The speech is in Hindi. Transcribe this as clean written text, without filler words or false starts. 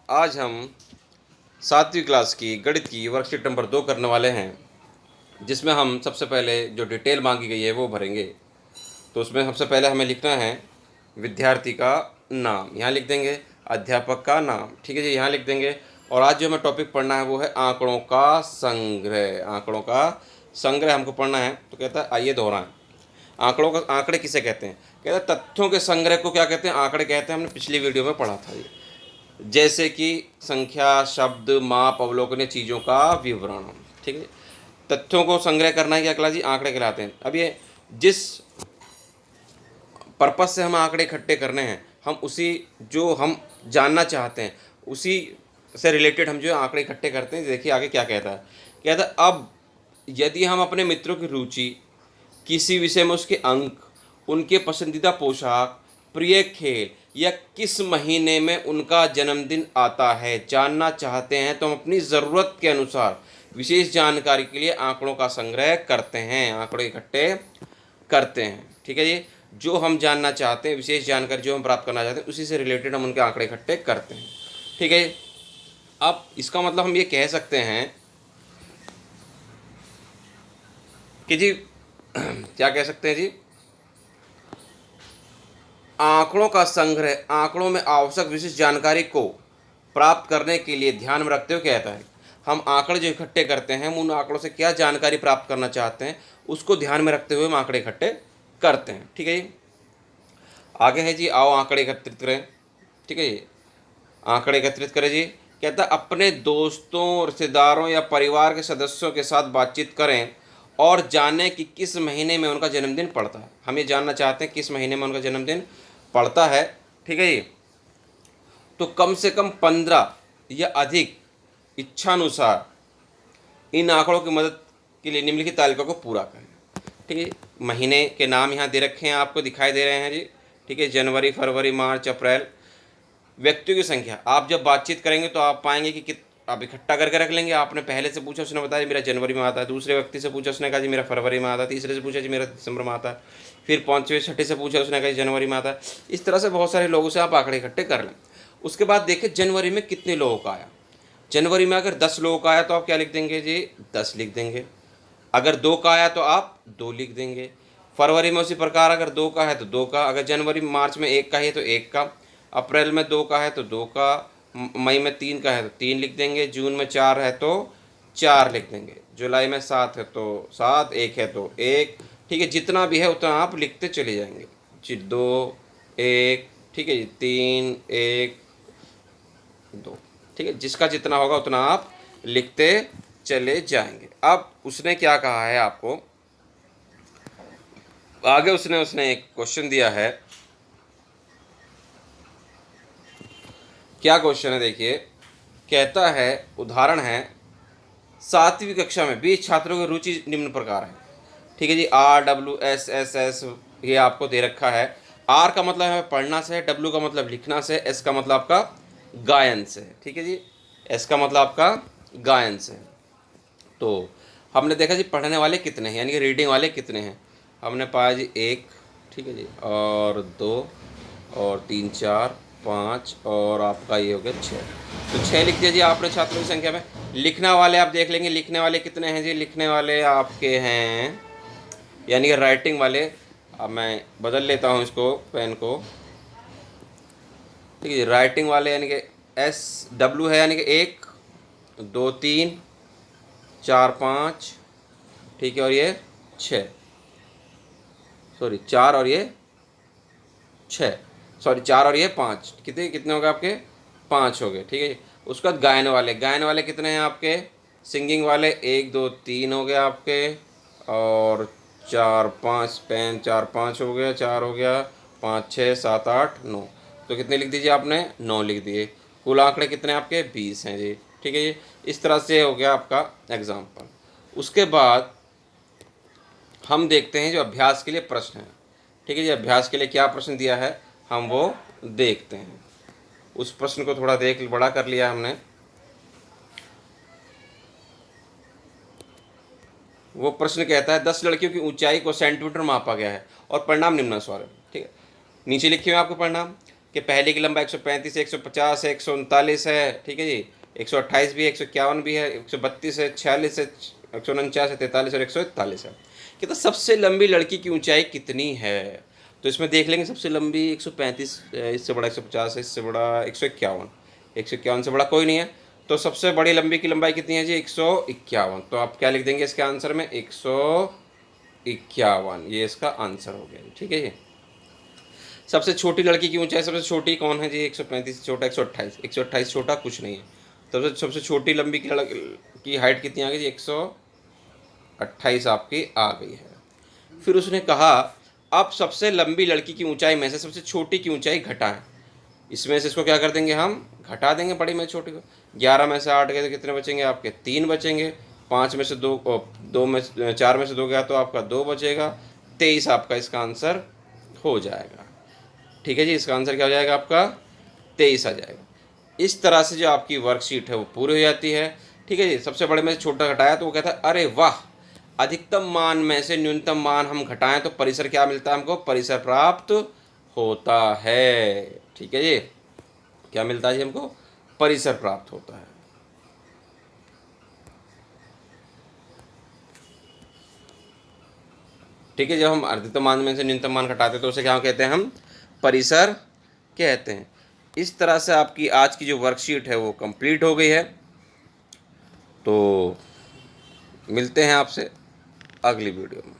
आज हम 7वीं क्लास की गणित की वर्कशीट नंबर 2 करने वाले हैं, जिसमें हम सबसे पहले जो डिटेल मांगी गई है वो भरेंगे। तो उसमें सबसे पहले हमें लिखना है विद्यार्थी का नाम, यहाँ लिख देंगे। अध्यापक का नाम, ठीक है जी, यहाँ लिख देंगे। और आज जो हमें टॉपिक पढ़ना है वो है आंकड़ों का संग्रह। आंकड़ों का संग्रह हमको पढ़ना है। तो कहता है आइए दोहराएं। आंकड़े किसे कहते हैं? कहता है तथ्यों के संग्रह को क्या कहते हैं? आंकड़े कहते हैं। हमने पिछली वीडियो में पढ़ा था ये। जैसे कि संख्या, शब्द, माप, अवलोकनीय चीज़ों का विवरण, ठीक है। तथ्यों को संग्रह करना है क्या कहला जी? आंकड़े कहलाते हैं। अब ये जिस पर्पस से हम आंकड़े इकट्ठे करने हैं, हम उसी जो हम जानना चाहते हैं उसी से रिलेटेड हम जो आंकड़े इकट्ठे करते हैं। देखिए आगे क्या कहता है। कहता है अब यदि हम अपने मित्रों की रुचि, किसी विषय में उसके अंक, उनके पसंदीदा पोशाक, प्रिय खेल या किस महीने में उनका जन्मदिन आता है जानना चाहते हैं, तो हम अपनी ज़रूरत के अनुसार विशेष जानकारी के लिए आंकड़ों का संग्रह करते हैं, आंकड़े इकट्ठे करते हैं। ठीक है जी, जो हम जानना चाहते हैं, विशेष जानकारी जो हम प्राप्त करना चाहते हैं, उसी से रिलेटेड हम उनके आंकड़े इकट्ठे करते हैं। ठीक है। अब इसका मतलब हम ये कह सकते हैं कि जी क्या कह सकते हैं जी, आंकड़ों का संग्रह आंकड़ों में आवश्यक विशिष्ट जानकारी को प्राप्त करने के लिए ध्यान में रखते हुए कहता है। हम आंकड़े जो इकट्ठे करते हैं, हम उन आंकड़ों से क्या जानकारी प्राप्त करना चाहते हैं उसको ध्यान में रखते हुए हम आंकड़े इकट्ठे करते हैं। ठीक है जी। आगे है जी, आओ आंकड़े एकत्रित करें। ठीक है जी, आंकड़े एकत्रित करें जी। कहता है अपने दोस्तों, रिश्तेदारों या परिवार के सदस्यों के साथ बातचीत करें और जानें कि किस महीने में उनका जन्मदिन पड़ता है। हम ये जानना चाहते हैं किस महीने में उनका जन्मदिन पड़ता है। ठीक है जी। तो कम से कम 15 या अधिक इच्छानुसार इन आंकड़ों की मदद के लिए निम्नलिखित तालिका को पूरा करें। ठीक है, महीने के नाम यहाँ दे रखे हैं, आपको दिखाई दे रहे हैं जी। ठीक है, जनवरी, फरवरी, मार्च, अप्रैल। व्यक्तियों की संख्या, आप जब बातचीत करेंगे तो आप पाएंगे कि आप इकट्ठा करके रख लेंगे। आपने पहले से पूछा, उसने बताया मेरा जनवरी में आता है। दूसरे व्यक्ति से पूछा, उसने कहा जी मेरा फरवरी में आता है। तीसरे से पूछा जी मेरा दिसंबर में आता है। फिर पाँचवें छठे से पूछा, उसने कहा जनवरी में आता है। इस तरह से बहुत सारे लोगों से आप आंकड़े इकट्ठे कर लें। उसके बाद देखिए जनवरी में कितने लोगों का आया। जनवरी में अगर 10 लोगों का आया तो आप क्या लिख देंगे जी? 10 लिख देंगे। अगर 2 का आया तो आप 2 लिख देंगे। फरवरी में उसी प्रकार अगर 2 का है तो 2 का। अगर जनवरी मार्च में 1 का है तो 1 का। अप्रैल में 2 का है तो 2 का। मई में 3 का है तो 3 लिख देंगे। जून में 4 है तो 4 लिख देंगे। जुलाई में 7 है तो 7, 1 है तो 1। ठीक है, जितना भी है उतना आप लिखते चले जाएंगे जी। 2, 1, ठीक है जी, 3, 1, 2। ठीक है, जिसका जितना होगा उतना आप लिखते चले जाएंगे। अब उसने क्या कहा है आपको आगे, उसने एक क्वेश्चन दिया है। क्या क्वेश्चन है देखिए। कहता है, उदाहरण है, 7वीं कक्षा में 20 छात्रों की रुचि निम्न प्रकार है। ठीक है जी, RWSSS ये आपको दे रखा है। आर का मतलब है पढ़ना से, डब्ल्यू का मतलब लिखना से, एस का मतलब आपका गायन से। ठीक है जी, एस का मतलब आपका गायन से। तो हमने देखा जी पढ़ने वाले कितने हैं, यानी कि रीडिंग वाले कितने हैं। हमने पाया जी 1, ठीक है जी, और 2 और 3, 4, 5 और आपका ये हो गया 6। तो 6 लिख दिया जी आपने छात्रों की संख्या में। लिखने वाले आप देख लेंगे, लिखने वाले कितने हैं जी? लिखने वाले आपके हैं, यानी कि राइटिंग वाले। अब मैं बदल लेता हूँ इसको, पेन को। ठीक है जी, राइटिंग वाले यानी कि SW है, यानी कि 1, 2, 3, 4, 5, ठीक है, और ये 6, सॉरी 4 और ये 6, सॉरी 4 और ये 5, कितने कितने हो गए आपके? 5 हो गए। ठीक है जी। उसके बाद गायन वाले कितने हैं आपके? सिंगिंग वाले 1, 2, 3 हो गए आपके, और 4, 5, पेन 4, 5 हो गया, 4 हो गया, 5, 6, 7, 8, 9। तो कितने लिख दीजिए आपने? 9 लिख दिए। कुल आंकड़े कितने आपके? 20 हैं जी। ठीक है जी, इस तरह से हो गया आपका एग्जाम्पल। उसके बाद हम देखते हैं जो अभ्यास के लिए प्रश्न है। ठीक है जी, अभ्यास के लिए क्या प्रश्न दिया है हम वो देखते हैं। उस प्रश्न को थोड़ा देख बड़ा कर लिया हमने। वो प्रश्न कहता है 10 लड़कियों की ऊंचाई को सेंटीमीटर मापा गया है और परिणाम निम्नानुसार है। ठीक है, नीचे लिखे हुए आपको परिणाम। कि पहले की लंबाई 135 है, 150 है, 139 है, ठीक है जी, 128 भी है, 151 भी है, 132 है, 46 है, 149 है, 43 और 141 है। कि तो सबसे लंबी लड़की की ऊंचाई कितनी है? तो इसमें देख लेंगे सबसे लंबी 135, इससे बड़ा 150 है, इससे बड़ा 151, 151 से बड़ा कोई नहीं है। तो सबसे बड़ी लंबी की लंबाई कितनी है जी? 151। तो आप क्या लिख देंगे इसके आंसर में? 151, ये इसका आंसर हो गया, ठीक है जी। सबसे छोटी लड़की की ऊंचाई सबसे छोटी कौन है जी? 135 से छोटा 128, 128 छोटा कुछ नहीं है। सबसे सबसे छोटी लंबी की हाइट कितनी आ गई जी? 128 आपकी आ गई है। फिर उसने कहा अब सबसे लंबी लड़की की ऊंचाई में से सबसे छोटी की ऊंचाई घटाएं। इसमें से इसको क्या कर देंगे? हम घटा देंगे बड़ी में छोटी को। 11 में से 8 गए तो कितने बचेंगे आपके? 3 बचेंगे। 5 में से 2, 2 में 4 में से 2 गया तो आपका 2 बचेगा। 23 आपका इसका आंसर हो जाएगा, ठीक है जी। इसका आंसर क्या हो जाएगा आपका? 23 आ जाएगा। इस तरह से जो आपकी वर्कशीट है वो पूरी हो जाती है, ठीक है जी। सबसे बड़े में से छोटा घटाया तो वो कहता है अरे वाह, अधिकतम मान में से न्यूनतम मान हम घटाएं तो परिसर क्या मिलता है हमको? परिसर प्राप्त होता है, ठीक है जी। क्या मिलता है जी हमको? परिसर प्राप्त होता है। ठीक है, जब हम अधिकतम मान में से न्यूनतम मान घटाते हैं तो उसे क्या कहते हैं? हम परिसर कहते हैं। इस तरह से आपकी आज की जो वर्कशीट है वो कंप्लीट हो गई है। तो मिलते हैं आपसे अगली वीडियो में।